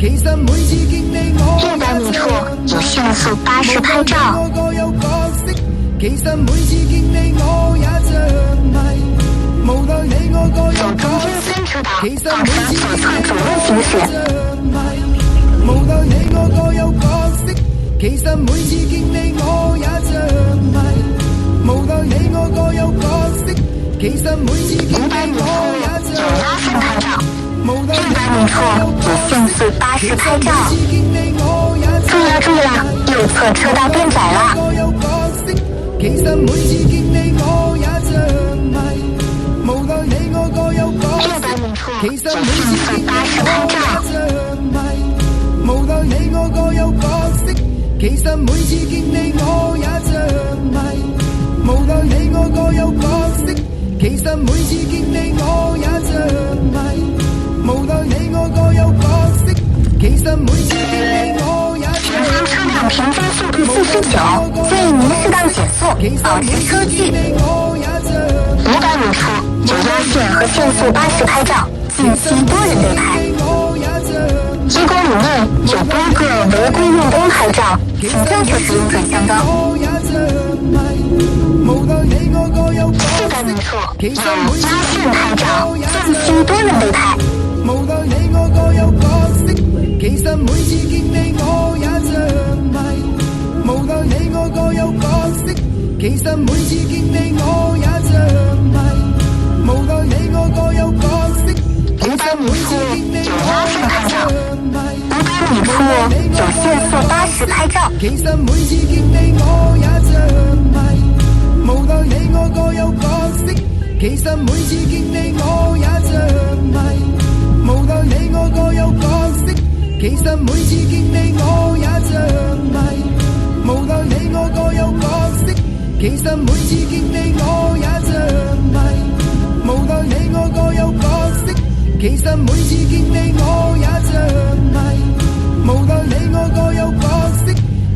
100米处有限速80拍照。走中间3车道，踏上左侧主路行驶。500米处有拉线拍照，100米处有限速80拍照。注意了，右侧车道变窄了。100米处有限速80拍照。前方车辆平均速度49，建议您适当减速，保持车距。500米处有压线和限速80拍照，近期多人被拍。1公里内有多个违规用灯拍照，请正确使用转向灯。400米处有压线拍照，近期多人被拍。500米处有压线拍照，500米处有限速80拍照。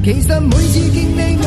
其實每次見你我